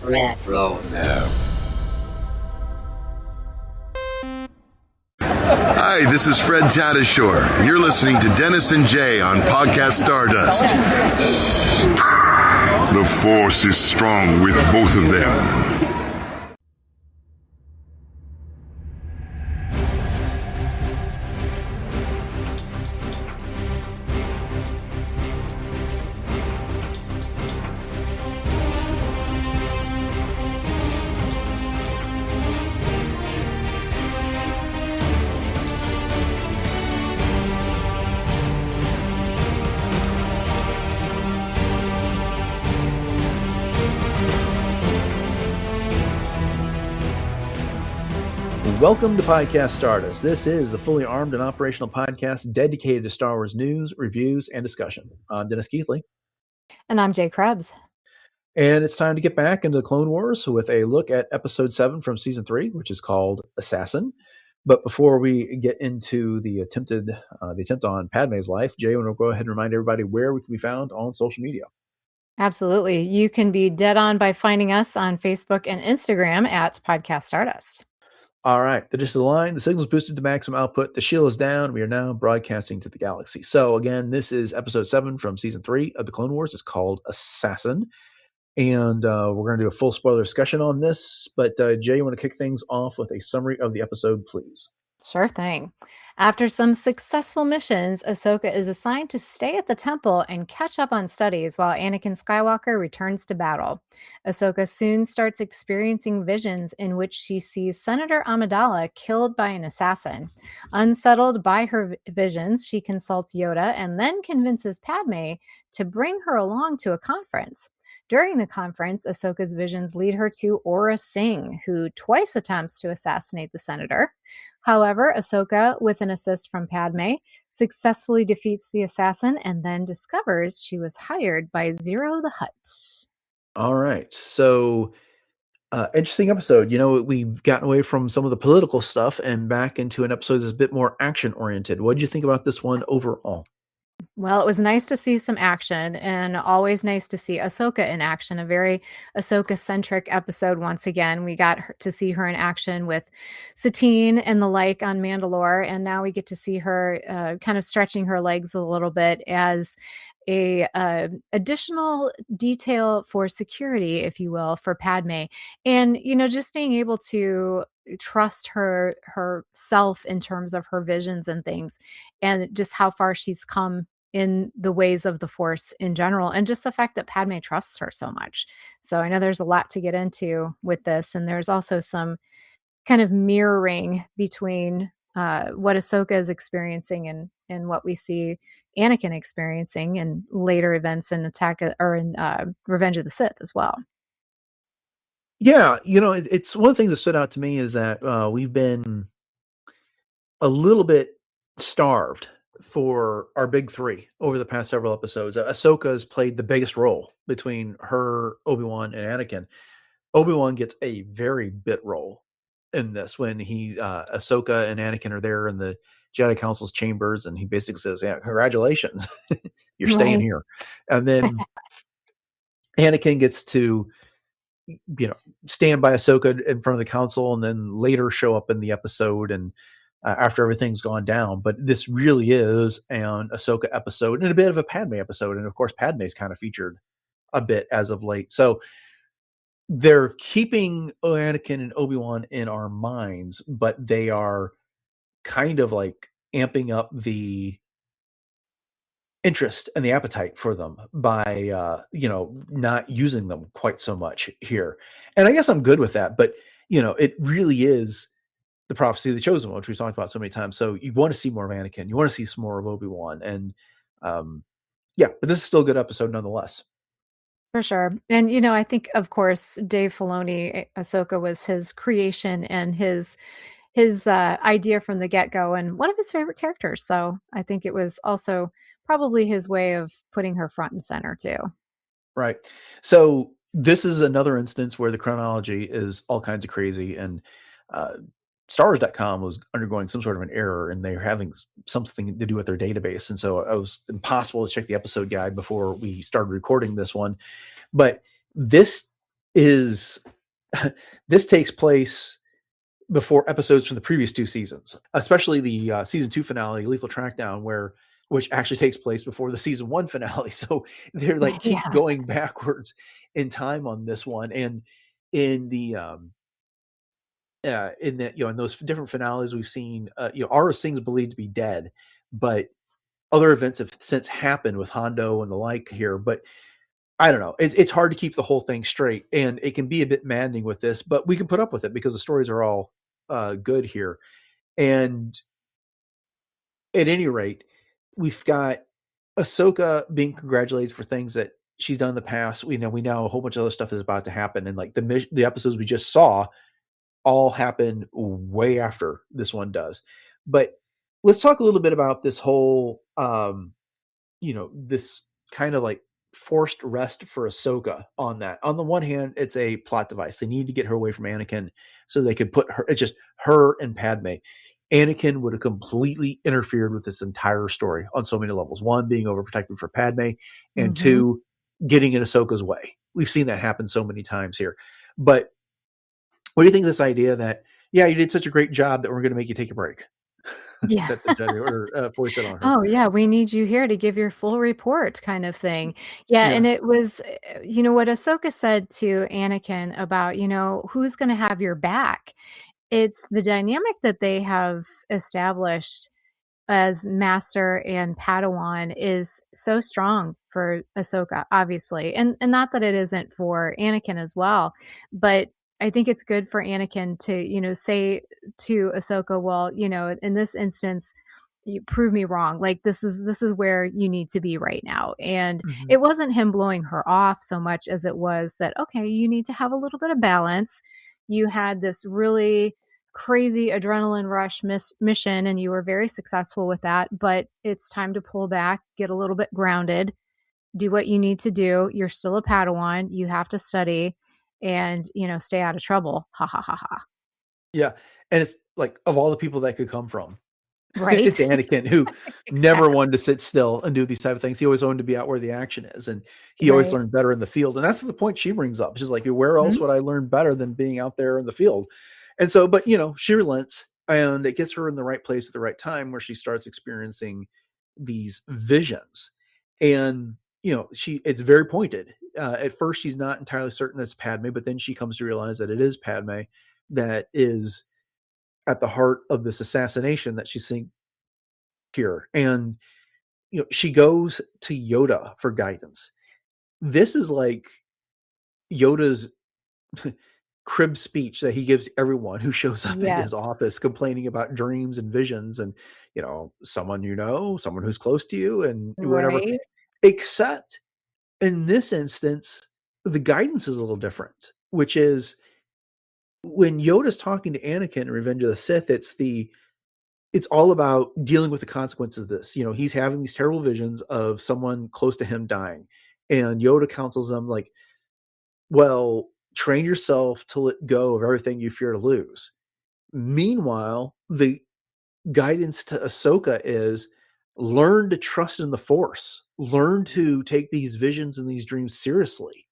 Retro. Hi, this is Fred Tatasciore, and you're listening to Dennis and Jay on Podcast Stardust. The Force is strong with both of them. Welcome to Podcast Stardust. This is the fully armed and operational podcast dedicated to Star Wars news, reviews, and discussion. I'm Dennis Keithley. And I'm Jay Krebs. And it's time to get back into the Clone Wars with a look at Episode 7 from Season 3, which is called Assassin. But before we get into the attempt on Padmé's life, Jay, I want to go ahead and remind everybody where we can be found on social media. Absolutely. You can be dead on by finding us on Facebook and Instagram at Podcast Stardust. All right. The dish is aligned. The signal's boosted to maximum output. The shield is down. We are now broadcasting to the galaxy. So again, this is episode 7 from season 3 of the Clone Wars. It's called Assassin. And we're going to do a full spoiler discussion on this. But Jay, you want to kick things off with a summary of the episode, please? Sure thing. After some successful missions, Ahsoka is assigned to stay at the temple and catch up on studies while Anakin Skywalker returns to battle. Ahsoka soon starts experiencing visions in which she sees Senator Amidala killed by an assassin. Unsettled by her visions, she consults Yoda and then convinces Padmé to bring her along to a conference. During the conference, Ahsoka's visions lead her to Aurra Sing, who twice attempts to assassinate the senator. However, Ahsoka, with an assist from Padmé, successfully defeats the assassin and then discovers she was hired by Zero the Hutt. All right. So, interesting episode. You know, we've gotten away from some of the political stuff and back into an episode that's a bit more action-oriented. What did you think about this one overall? Well, it was nice to see some action and always nice to see Ahsoka in action, a very Ahsoka-centric episode once again. We got to see her in action with Satine and the like on Mandalore, and now we get to see her kind of stretching her legs a little bit as a additional detail for security, if you will, for Padmé. And, you know, just being able to trust herself in terms of her visions and things, and just how far she's come in the ways of the Force in general, and just the fact that Padmé trusts her so much. So I know there's a lot to get into with this, and there's also some kind of mirroring between what Ahsoka is experiencing and what we see Anakin experiencing in later events in Revenge of the Sith as well. Yeah, you know, it's one of the things that stood out to me is that we've been a little bit starved for our big three over the past several episodes. Ahsoka has played the biggest role between her, Obi-Wan, and Anakin. Obi-Wan gets a very bit role in this when Ahsoka and Anakin are there in the Jedi Council's chambers, and he basically says, "Yeah, congratulations, you're staying here." And then Anakin gets to, you know, stand by Ahsoka in front of the council, and then later show up in the episode and after everything's gone down. But this really is an Ahsoka episode and a bit of a Padmé episode. And of course, Padmé's kind of featured a bit as of late. So they're keeping Anakin and Obi-Wan in our minds, but they are kind of like amping up the interest and the appetite for them by, not using them quite so much here. And I guess I'm good with that, but, you know, it really is the prophecy of the chosen one, which we've talked about so many times. So you want to see more of Anakin, you want to see some more of Obi-Wan, and but this is still a good episode nonetheless. For sure. And, you know, I think, of course, Dave Filoni, Ahsoka was his creation and his idea from the get-go and one of his favorite characters. So I think it was also probably his way of putting her front and center too. Right. So this is another instance where the chronology is all kinds of crazy, and StarWars.com was undergoing some sort of an error, and they're having something to do with their database. And so it was impossible to check the episode guide before we started recording this one. But this is this takes place before episodes from the previous 2 seasons, especially the season 2 finale, Lethal Trackdown, which actually takes place before the season 1 finale. So they're like keep Yeah. going backwards in time on this one. And in the in that, in those different finales we've seen, Aurra Sing's believed to be dead, but other events have since happened with Hondo and the like here. But I don't know. It's hard to keep the whole thing straight, and it can be a bit maddening with this, but we can put up with it because the stories are all good here. And at any rate, we've got Ahsoka being congratulated for things that she's done in the past. We know a whole bunch of other stuff is about to happen, and like the episodes we just saw all happen way after this one does. But let's talk a little bit about this whole, this kind of like forced rest for Ahsoka on that. On the one hand, it's a plot device. They need to get her away from Anakin so they could put her, it's just her and Padme. Anakin would have completely interfered with this entire story on so many levels. One, being overprotective for Padme, and two, getting in Ahsoka's way. We've seen that happen so many times here. But what do you think of this idea that, yeah, you did such a great job that we're going to make you take a break? Yeah. That the Jedi Order foisted on her. Oh, yeah, we need you here to give your full report kind of thing. Yeah, and it was, what Ahsoka said to Anakin about, who's going to have your back. It's the dynamic that they have established as master and Padawan is so strong for Ahsoka, obviously. And not that it isn't for Anakin as well, but I think it's good for Anakin to, say to Ahsoka, well, in this instance, you prove me wrong. Like this is where you need to be right now. And it wasn't him blowing her off so much as it was that, okay, you need to have a little bit of balance. You had this really crazy adrenaline rush mission and you were very successful with that, but it's time to pull back, get a little bit grounded, do what you need to do. You're still a Padawan. You have to study and, stay out of trouble. Ha ha ha ha. Yeah. And it's like, of all the people that could come from, Right. it's Anakin, who Exactly. never wanted to sit still and do these type of things. He always wanted to be out where the action is. And he always learned better in the field. And that's the point she brings up. She's like, where else would I learn better than being out there in the field? And so, but she relents, and it gets her in the right place at the right time where she starts experiencing these visions. And, it's very pointed. At first, she's not entirely certain that's Padme, but then she comes to realize that it is Padme that is at the heart of this assassination that she's seeing here. And, she goes to Yoda for guidance. This is like Yoda's crib speech that he gives everyone who shows up in his office complaining about dreams and visions and, someone someone who's close to you and whatever. Right. Except in this instance, the guidance is a little different, which is when Yoda's talking to Anakin in Revenge of the Sith, it's all about dealing with the consequences of this. He's having these terrible visions of someone close to him dying, and Yoda counsels them like, well, train yourself to let go of everything you fear to lose. Meanwhile, the guidance to Ahsoka is learn to trust in the Force, learn to take these visions and these dreams seriously.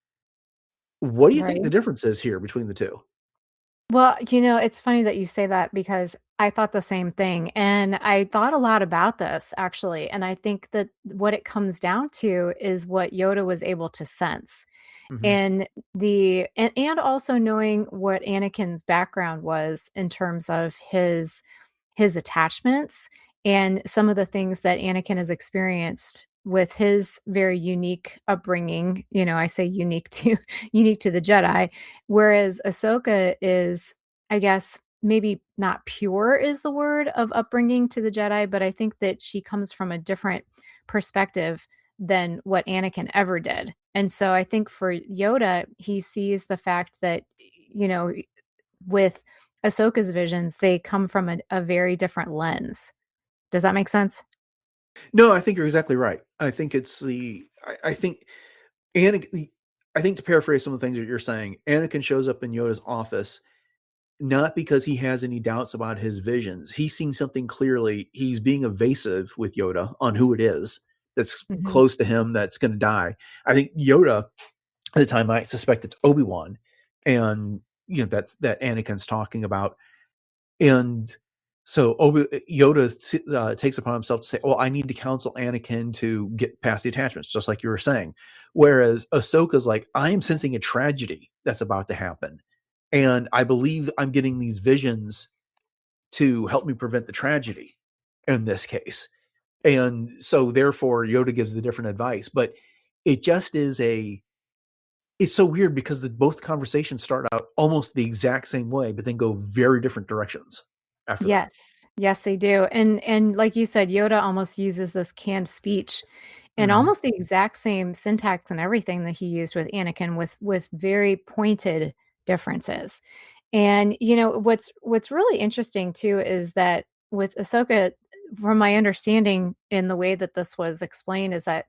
What do you think the difference is here between the two? Well, it's funny that you say that because I thought the same thing. And I thought a lot about this actually. And I think that what it comes down to is what Yoda was able to sense. And and also knowing what Anakin's background was in terms of his attachments and some of the things that Anakin has experienced with his very unique upbringing. I say unique to the Jedi, whereas Ahsoka is, I guess, maybe not pure is the word of upbringing to the Jedi, but I think that she comes from a different perspective than what Anakin ever did. And so I think for Yoda, he sees the fact that, with Ahsoka's visions, they come from a very different lens. Does that make sense? No, I think you're exactly right. I think I think Anakin, I think to paraphrase some of the things that you're saying, Anakin shows up in Yoda's office not because he has any doubts about his visions. He's seen something clearly. He's being evasive with Yoda on who it is that's close to him that's going to die. I think Yoda, at the time, I suspect it's Obi-Wan, and that Anakin's talking about. And so Yoda takes upon himself to say, well, I need to counsel Anakin to get past the attachments, just like you were saying. Whereas Ahsoka's like, I am sensing a tragedy that's about to happen. And I believe I'm getting these visions to help me prevent the tragedy in this case. And so therefore Yoda gives the different advice. But it just is it's so weird because both conversations start out almost the exact same way, but then go very different directions after that. Yes, they do. And like you said, Yoda almost uses this canned speech and Mhm. almost the exact same syntax and everything that he used with Anakin with very pointed differences. And what's really interesting too is that with Ahsoka, from my understanding in the way that this was explained, is that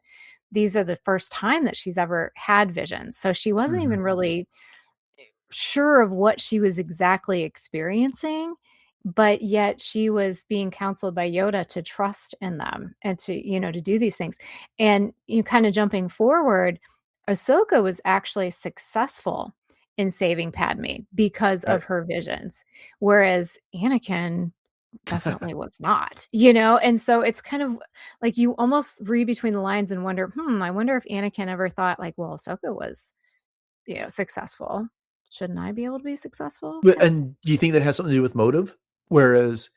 these are the first time that she's ever had visions. So she wasn't Mhm. even really sure of what she was exactly experiencing, but yet she was being counseled by Yoda to trust in them and to do these things. And you kind of jumping forward, Ahsoka was actually successful in saving Padme because Right. of her visions, whereas Anakin definitely was not. And so it's kind of like you almost read between the lines and wonder, I wonder if Anakin ever thought like, well, Ahsoka was successful. Shouldn't I be able to be successful? And do you think that has something to do with motive? Whereas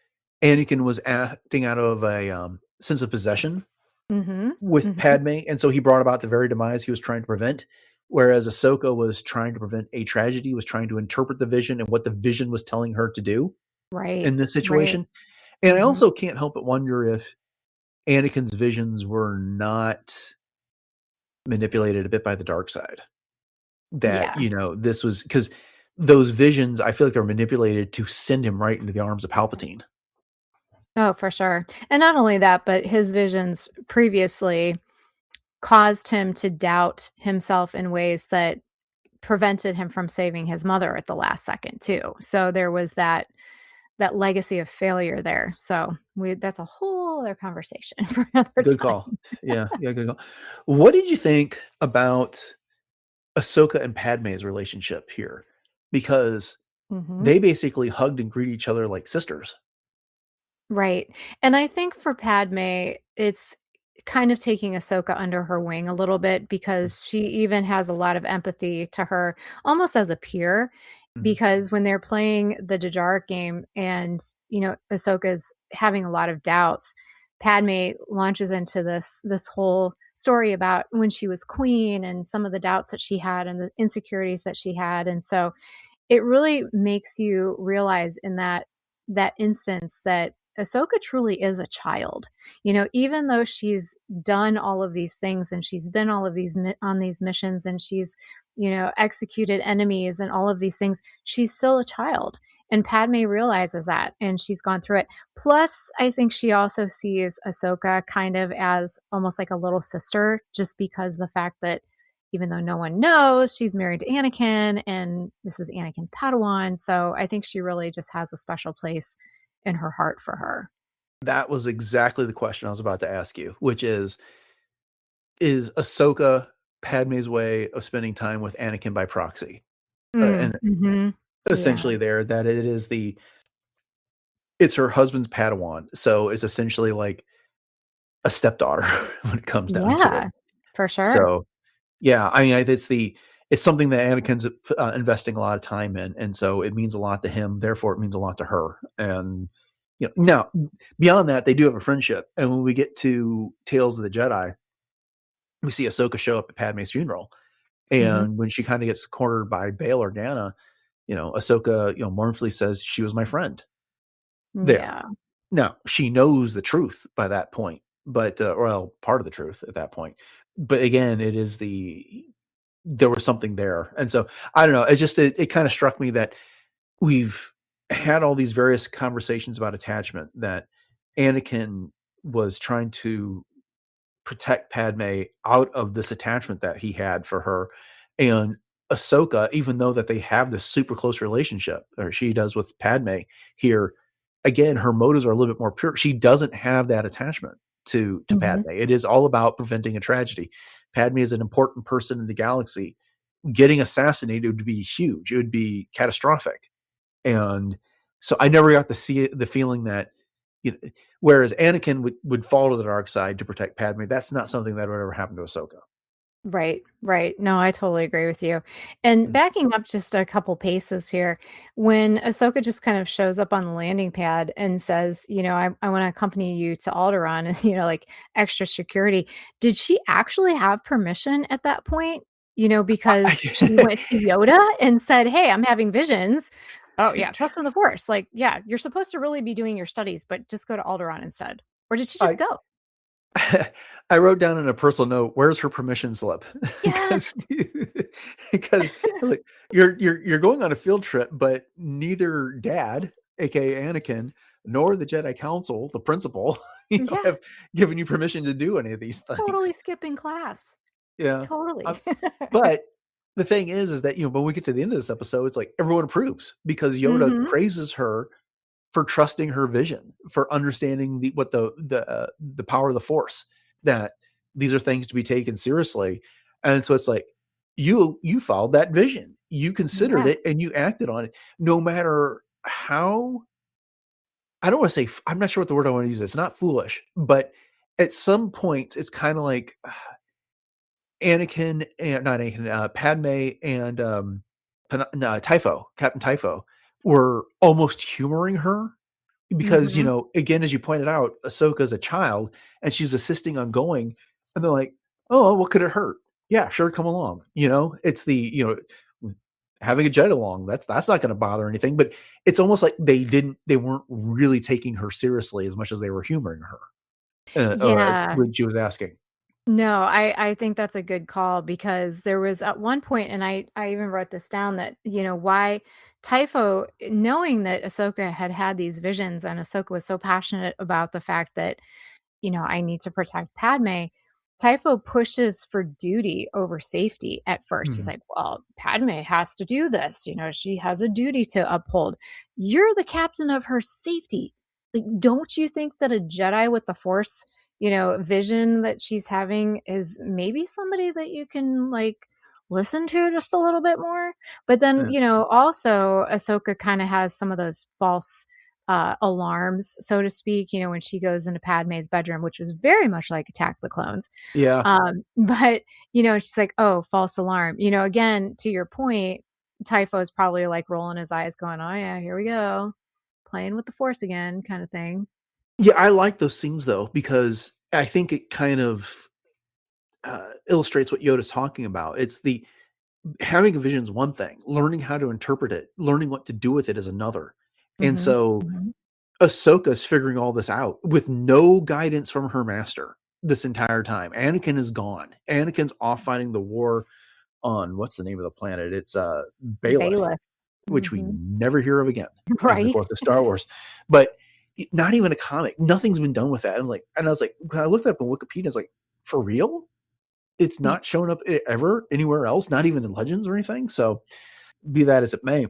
Anakin was acting out of a sense of possession Mhm, with mhm. Padme, and so he brought about the very demise he was trying to prevent. Whereas Ahsoka was trying to prevent a tragedy, was trying to interpret the vision and what the vision was telling her to do Right, in this right. situation. And I Mhm. also can't help but wonder if Anakin's visions were not manipulated a bit by the dark side. That, Yeah. this was because those visions, I feel like they're manipulated to send him right into the arms of Palpatine. Oh, for sure. And not only that, but his visions previously caused him to doubt himself in ways that prevented him from saving his mother at the last second too. So there was that legacy of failure there. So that's a whole other conversation for another Good time. call. Yeah, yeah, good call. What did you think about Ahsoka and Padme's relationship here? Because Mhm. they basically hugged and greeted each other like sisters. Right. And I think for Padme, it's kind of taking Ahsoka under her wing a little bit because she even has a lot of empathy to her almost as a peer. Mhm. Because when they're playing the Jar game and, Ahsoka's having a lot of doubts, Padme launches into this whole story about when she was queen and some of the doubts that she had and the insecurities that she had. And so it really makes you realize in that instance that Ahsoka truly is a child. Even though she's done all of these things and she's been all of these on these missions and she's, executed enemies and all of these things, she's still a child. And Padme realizes that and she's gone through it. Plus, I think she also sees Ahsoka kind of as almost like a little sister, just because the fact that even though no one knows, she's married to Anakin and this is Anakin's Padawan. So I think she really just has a special place in her heart for her. That was exactly the question I was about to ask you, which is Ahsoka Padme's way of spending time with Anakin by proxy? And Mhm. Yeah. essentially there that it's her husband's Padawan. So it's essentially like a stepdaughter when it comes down to it. Yeah, for sure. So, yeah, I mean, it's something that Anakin's investing a lot of time in, and so it means a lot to him. Therefore, it means a lot to her. And now beyond that, they do have a friendship. And when we get to Tales of the Jedi, we see Ahsoka show up at Padme's funeral, Mhm. and when she kind of gets cornered by Bail Organa, Ahsoka, mournfully says she was my friend. There. Yeah. Now, she knows the truth by that point, but well, part of the truth at that point. But again, there was something there. And so I don't know. It kind of struck me that we've had all these various conversations about attachment that Anakin was trying to protect Padme out of this attachment that he had for her. And Ahsoka, even though that they have this super close relationship, or she does with Padme here, again, her motives are a little bit more pure. She doesn't have that attachment to Mhm. Padme. It is all about preventing a tragedy. Padme is an important person in the galaxy, getting assassinated would be huge. It would be catastrophic. And so I never got to see the feeling that, whereas Anakin would fall to the dark side to protect Padme, that's not something that would ever happen to Ahsoka. Right, right. No, I totally agree with you. And backing up just a couple paces here, when Ahsoka just kind of shows up on the landing pad and says, I want to accompany you to Alderaan, and, like extra security, did she actually have permission at that point? Because she went to Yoda and said, hey, I'm having visions. Oh, yeah, trust in the Force. Like, yeah, you're supposed to really be doing your studies, but just go to Alderaan instead. Or did she just go? I wrote down in a personal note, where's her permission slip? Yes. because like, you're going on a field trip, but neither Dad, aka Anakin, nor the Jedi Council, the principal, have given you permission to do any of these things. Totally skipping class. Yeah, totally. But the thing is that when we get to the end of this episode, it's like everyone approves because Yoda praises her for trusting her vision, for understanding the power of the Force, that these are things to be taken seriously. And so it's like, you followed that vision, you considered it, and you acted on it, no matter how, I don't want to say, I'm not sure what the word I want to use. It's not foolish, but at some point it's kind of like Anakin and not Anakin, Padme and Typho, Captain Typho, were almost humoring her because, again, as you pointed out, Ahsoka's a child and she's assisting on going, and they're like, oh, what could it hurt? Yeah, sure. Come along. It's the, having a jet along, that's not going to bother anything, but it's almost like they weren't really taking her seriously as much as they were humoring her. When she was asking. No, I think that's a good call, because there was at one point, and I even wrote this down, that, why Typho, knowing that Ahsoka had these visions and Ahsoka was so passionate about the fact that, I need to protect Padme, Typho pushes for duty over safety at first. He's like, well, Padme has to do this. She has a duty to uphold. You're the captain of her safety. Like, don't you think that a Jedi with the Force, vision that she's having is maybe somebody that you can listen to just a little bit more? But then, also Ahsoka kind of has some of those false alarms, so to speak, when she goes into Padme's bedroom, which was very much like Attack the Clones. Yeah. But, she's like, oh, false alarm. Again, to your point, Typho is probably like rolling his eyes going, oh yeah, here we go. Playing with the Force again, kind of thing. Yeah, I like those scenes though, because I think it kind of illustrates what Yoda's talking about. It's the having a vision is one thing, learning how to interpret it, learning what to do with it is another. And so Ahsoka's figuring all this out with no guidance from her master this entire time. Anakin is gone. Anakin's off fighting the war on, what's the name of the planet? It's Baleth, which we never hear of again. Right. In the Star Wars. But not even a comic. Nothing's been done with that. I was like, I looked up on Wikipedia, it's like, for real? It's not shown up ever anywhere else, not even in Legends or anything. So be that as it may,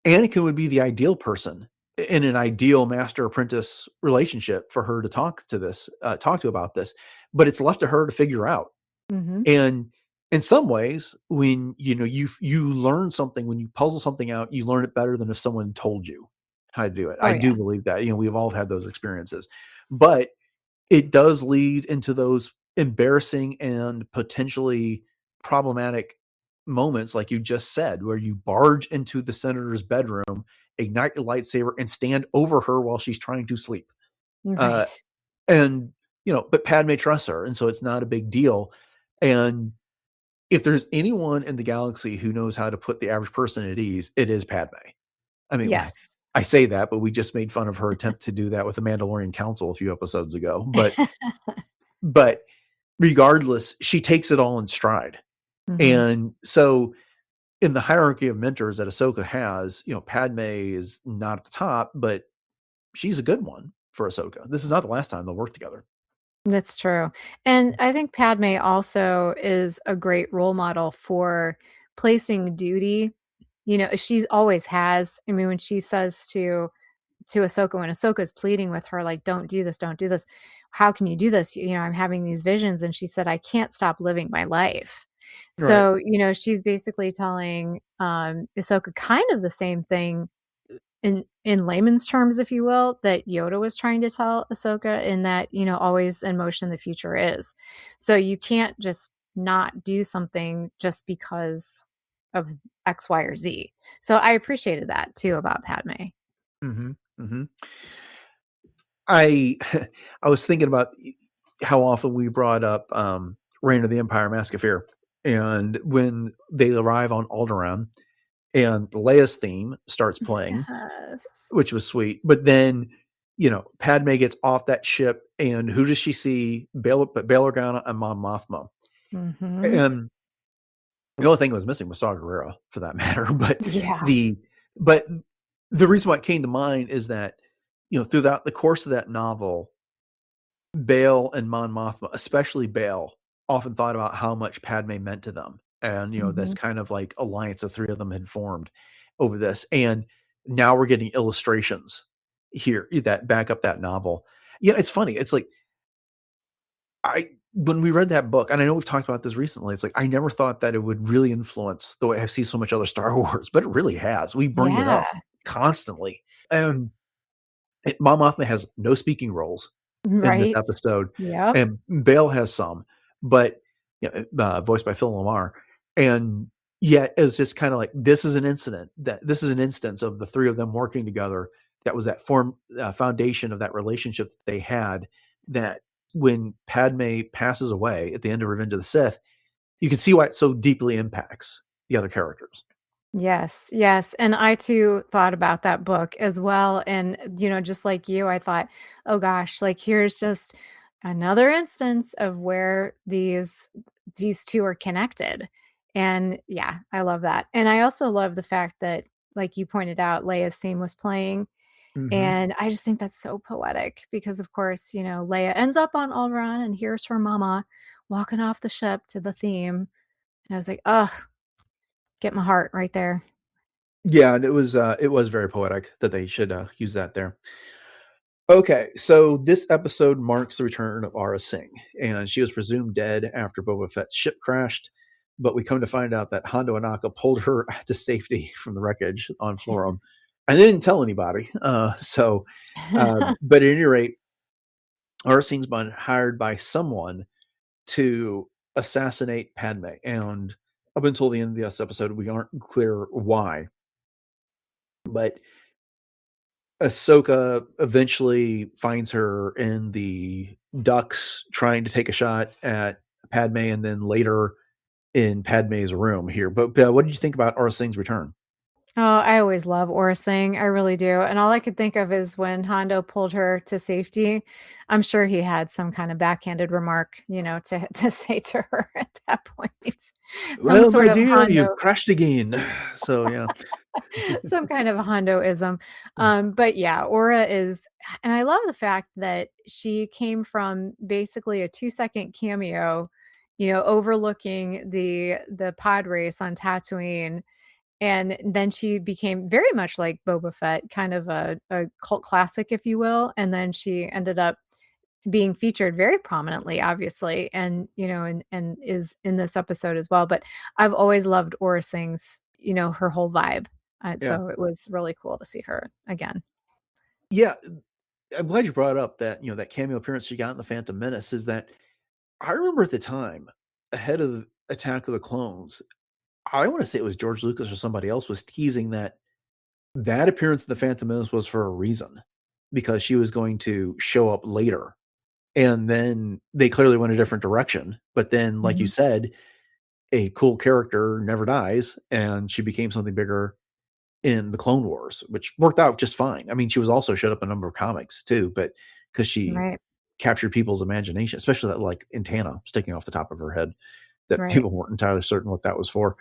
Anakin would be the ideal person in an ideal master apprentice relationship for her to talk to about this, but it's left to her to figure out. And in some ways, when you learn something, when you puzzle something out, you learn it better than if someone told you how to do it. I do believe that, we've all had those experiences, but it does lead into those embarrassing and potentially problematic moments, like you just said, where you barge into the senator's bedroom, ignite your lightsaber, and stand over her while she's trying to sleep. Right. But Padme trusts her, and so it's not a big deal. And if there's anyone in the galaxy who knows how to put the average person at ease, it is Padme. I mean, yes. I say that, but we just made fun of her attempt to do that with the Mandalorian Council a few episodes ago. But regardless, she takes it all in stride. And so in the hierarchy of mentors that Ahsoka has, Padme is not at the top, but she's a good one for Ahsoka. This is not the last time they'll work together. That's true. And I think Padme also is a great role model for placing duty. She always has. I mean, when she says to Ahsoka, when Ahsoka's pleading with her, like, don't do this, don't do this. How can you do this? I'm having these visions. And she said, I can't stop living my life. So, she's basically telling Ahsoka kind of the same thing in layman's terms, if you will, that Yoda was trying to tell Ahsoka, in that, always in motion the future is. So you can't just not do something just because of X, Y, or Z. So I appreciated that too about Padme. Mm-hmm. Mm-hmm. I was thinking about how often we brought up Reign of the Empire, Mask of Fear, and when they arrive on Alderaan and Leia's theme starts playing, Yes. which was sweet. But then, Padme gets off that ship, and who does she see? Bail Organa and Mon Mothma. Mm-hmm. And the only thing that was missing was Saw Gerrera, for that matter. But Yeah. the reason why it came to mind is that, throughout the course of that novel, Bail and Mon Mothma, especially Bail, often thought about how much Padme meant to them. And, this kind of like alliance the three of them had formed over this. And now we're getting illustrations here that back up that novel. Yeah, it's funny. It's like, when we read that book, and I know we've talked about this recently, it's like, I never thought that it would really influence the way I see so much other Star Wars, but it really has. We bring it up constantly. And Mon Mothma has no speaking roles in this episode. Yeah. And Bail has some, but voiced by Phil Lamar. And yet it's just kind of like, this is an instance of the three of them working together. That was that foundation of that relationship that they had, that when Padme passes away at the end of Revenge of the Sith, you can see why it so deeply impacts the other characters. Yes, yes. And I too thought about that book as well. And, just like you, I thought, oh gosh, like here's just another instance of where these two are connected. And yeah, I love that. And I also love the fact that, like you pointed out, Leia's theme was playing. Mm-hmm. And I just think that's so poetic because, of course, Leia ends up on Alderaan and here's her mama walking off the ship to the theme. And I was like, ugh, get my heart right there. Yeah, and it was very poetic that they should use that there. Okay, so this episode marks the return of Aurra Sing, and she was presumed dead after Boba Fett's ship crashed, but we come to find out that Hondo Ohnaka pulled her to safety from the wreckage on Florum, and they didn't tell anybody. But at any rate, Aurra Sing's been hired by someone to assassinate Padme, and up until the end of this episode, we aren't clear why. But Ahsoka eventually finds her in the ducks trying to take a shot at Padme, and then later in Padme's room here. But what did you think about Aurra Sing's return? Oh, I always love Aurra Sing. I really do. And all I could think of is when Hondo pulled her to safety, I'm sure he had some kind of backhanded remark, to say to her at that point. Well, my dear, you've crashed again. So, yeah. Some kind of Hondo-ism. But yeah, Aurra is, and I love the fact that she came from basically a 2-second cameo, overlooking the pod race on Tatooine. And then she became very much like Boba Fett, kind of a cult classic, if you will. And then she ended up being featured very prominently, obviously, and and is in this episode as well. But I've always loved Aurra Sing's, her whole vibe. So it was really cool to see her again. Yeah, I'm glad you brought up that that cameo appearance she got in the Phantom Menace. Is that I remember at the time, ahead of Attack of the Clones, I want to say it was George Lucas or somebody else was teasing that appearance of the Phantom Menace was for a reason, because she was going to show up later. And then they clearly went a different direction. But then, like you said, a cool character never dies, and she became something bigger in the Clone Wars, which worked out just fine. I mean, she was also showed up in a number of comics too, but because she captured people's imagination, especially that like antenna sticking off the top of her head, that people weren't entirely certain what that was for.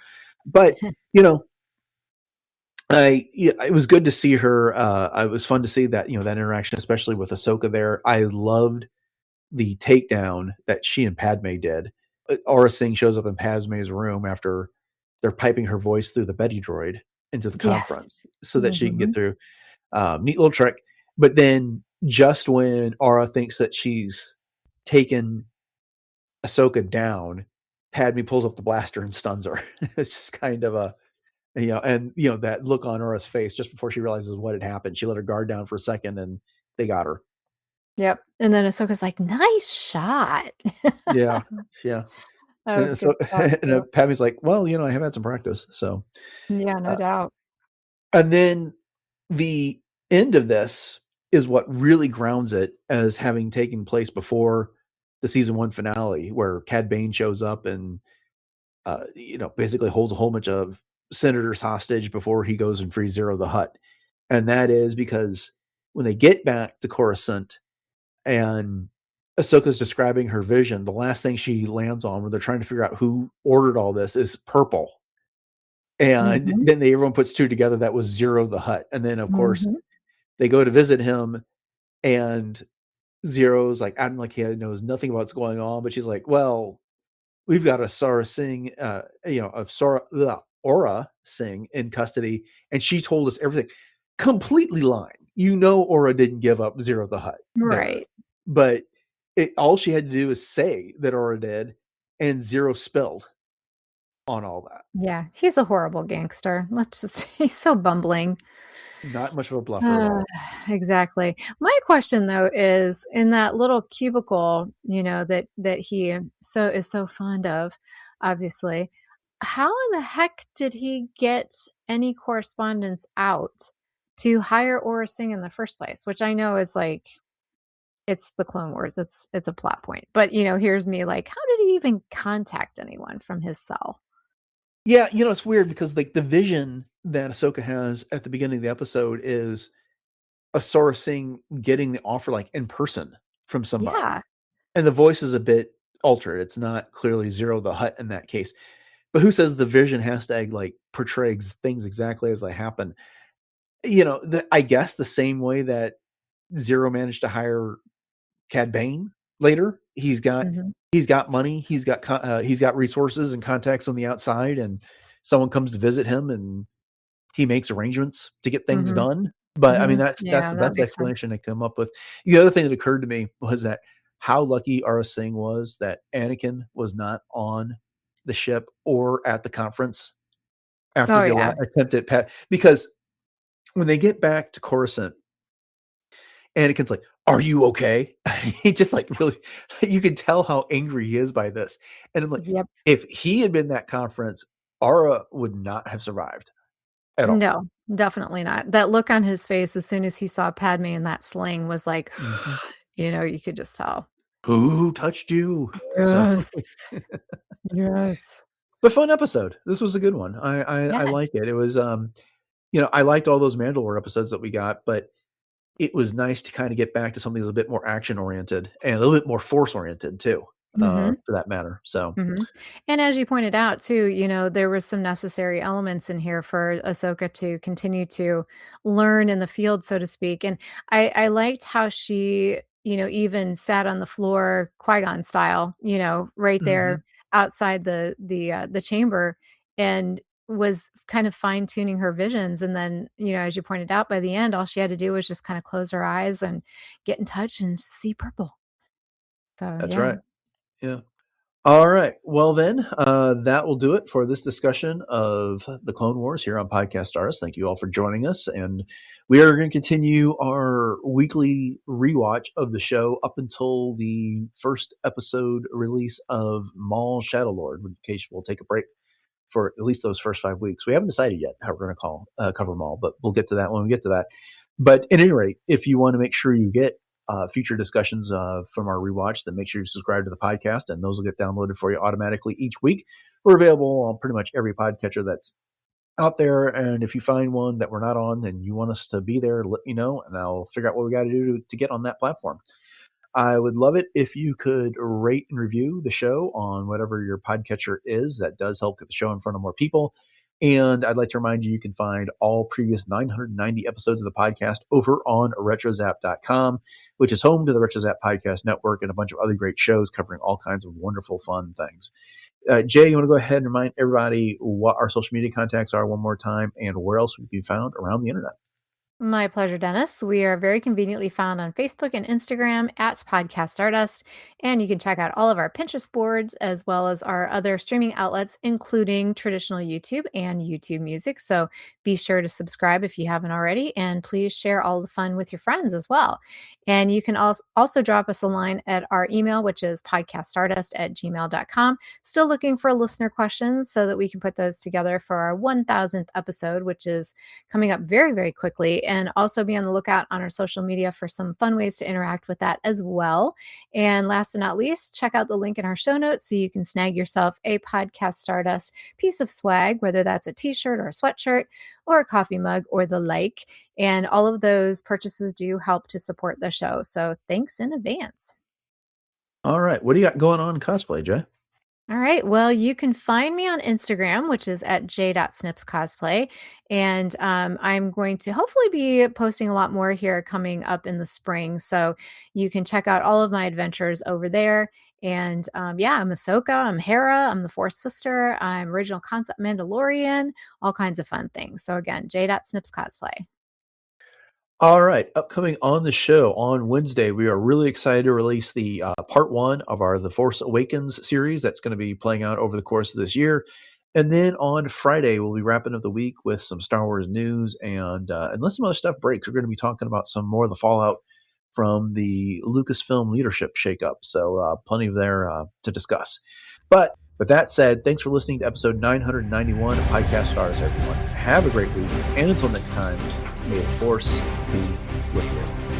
But it was good to see her. It was fun to see that that interaction, especially with Ahsoka there. I loved the takedown that she and Padme did. Aurra Sing shows up in Padme's room after they're piping her voice through the Betty droid into the conference so that she can get through. Neat little trick. But then just when Aurra thinks that she's taken Ahsoka down, Padmé pulls up the blaster and stuns her. It's just kind of a, and that look on Aurra's face just before she realizes what had happened. She let her guard down for a second, and they got her. Yep. And then Ahsoka's like, "Nice shot." Yeah, yeah. That And was good so, stuff and too. Padmé's like, "Well, I have had some practice." So, Yeah, no uh, doubt. and then the end of this is what really grounds it as having taken place before the season 1 finale, where Cad Bane shows up and basically holds a whole bunch of senators hostage before he goes and frees Zero the Hutt. And that is because when they get back to Coruscant and Ahsoka's describing her vision, the last thing she lands on when they're trying to figure out who ordered all this is purple. And Mhm. then everyone puts two together, that was Zero the Hutt. And then, of course, Mhm. they go to visit him, and Zero's like, acting like he knows nothing about what's going on. But she's like, well, we've got a Aurra Sing, Aurra Sing in custody, and she told us everything. Completely lying. Aurra didn't give up Zero the Hutt there, Right. but all she had to do is say that Aurra did, and Zero spilled on all that. Yeah, he's a horrible gangster. Let's just he's so bumbling. Not much of a bluffer at all. Exactly. My question though is in that little cubicle, that he is so fond of, obviously, how in the heck did he get any correspondence out to hire Aurra Sing in the first place? Which I know is like it's the Clone Wars. It's a plot point. But here's me like, how did he even contact anyone from his cell? Yeah, it's weird because like the vision that Ahsoka has at the beginning of the episode is Aurra Sing getting the offer like in person from somebody. Yeah. And the voice is a bit altered. It's not clearly Zero the Hutt in that case. But who says the vision has to like portray things exactly as they happen? I guess the same way that Zero managed to hire Cad Bane later. He's got Mhm. money. He's got resources and contacts on the outside, and someone comes to visit him, and he makes arrangements to get things Mhm. done. But I mean, Mhm. that's Yeah, the that best makes sense. explanation I come up with. The other thing that occurred to me was that how lucky Aurra Sing was that Anakin was not on the ship or at the conference after Oh the yeah. attempt at Pat, because when they get back to Coruscant, Anakin's like, "Are you okay?" He just like really, you can tell how angry he is by this. And I'm like, Yep. if he had been that conference, Aura would not have survived at all. No, definitely not. That look on his face as soon as he saw Padme in that sling was like, Mhm. you could just tell. Who touched you? So, Yes. Yes. but fun episode. This was a good one. I Yeah. like it. It was I liked all those Mandalore episodes that we got, but it was nice to kind of get back to something that's a bit more action oriented and a little bit more force oriented too, Mhm. for that matter. So Mhm. And as you pointed out too, there was some necessary elements in here for Ahsoka to continue to learn in the field, so to speak. And I liked how she, even sat on the floor Qui-Gon style, right mhm. there outside the chamber and was kind of fine tuning her visions. And then, as you pointed out, by the end, all she had to do was just kind of close her eyes and get in touch and see purple. So That's yeah. right. Yeah. All right. Well, then, that will do it for this discussion of the Clone Wars here on Podcast Stars. Thank you all for joining us. And we are going to continue our weekly rewatch of the show up until the first episode release of Maul Shadowlord, in case we'll take a break for at least those first 5 weeks. We haven't decided yet how we're going to cover Maul, but we'll get to that when we get to that. But at any rate, if you want to make sure you get future discussions from our rewatch, then make sure you subscribe to the podcast, and those will get downloaded for you automatically each week. We're available on pretty much every podcatcher that's out there, and if you find one that we're not on and you want us to be there, let me know, and I'll figure out what we got to do to get on that platform. I would love it if you could rate and review the show on whatever your podcatcher is. That does help get the show in front of more people. And I'd like to remind you, you can find all previous 990 episodes of the podcast over on retrozap.com, which is home to the RetroZap Podcast Network and a bunch of other great shows covering all kinds of wonderful, fun things. Jay, you want to go ahead and remind everybody what our social media contacts are one more time and where else we can be found around the internet? My pleasure, Dennis. We are very conveniently found on Facebook and Instagram at Podcast Stardust, and you can check out all of our Pinterest boards as well as our other streaming outlets, including traditional YouTube and YouTube Music. So be sure to subscribe if you haven't already, and please share all the fun with your friends as well. And you can also drop us a line at our email, which is podcaststardust@gmail.com. Still looking for listener questions so that we can put those together for our 1000th episode, which is coming up very, very quickly. And also be on the lookout on our social media for some fun ways to interact with that as well. And last but not least, check out the link in our show notes so you can snag yourself a Podcast Stardust piece of swag, whether that's a t-shirt or a sweatshirt or a coffee mug or the like. And all of those purchases do help to support the show. So thanks in advance. All right. What do you got going on in cosplay, Jay? All right. Well, you can find me on Instagram, which is at j.snipscosplay. And I'm going to hopefully be posting a lot more here coming up in the spring. So you can check out all of my adventures over there. And yeah, I'm Ahsoka, I'm Hera, I'm the Force Sister, I'm original concept Mandalorian, all kinds of fun things. So again, j.snipscosplay. All right. Upcoming on the show on Wednesday, we are really excited to release the part 1 of our The Force Awakens series that's going to be playing out over the course of this year. And then on Friday, we'll be wrapping up the week with some Star Wars news. And unless some other stuff breaks, we're going to be talking about some more of the fallout from the Lucasfilm leadership shakeup. So plenty there to discuss. But with that said, thanks for listening to episode 991 of Podcast Stardust, everyone. Have a great week. And until next time, may the Force be with you.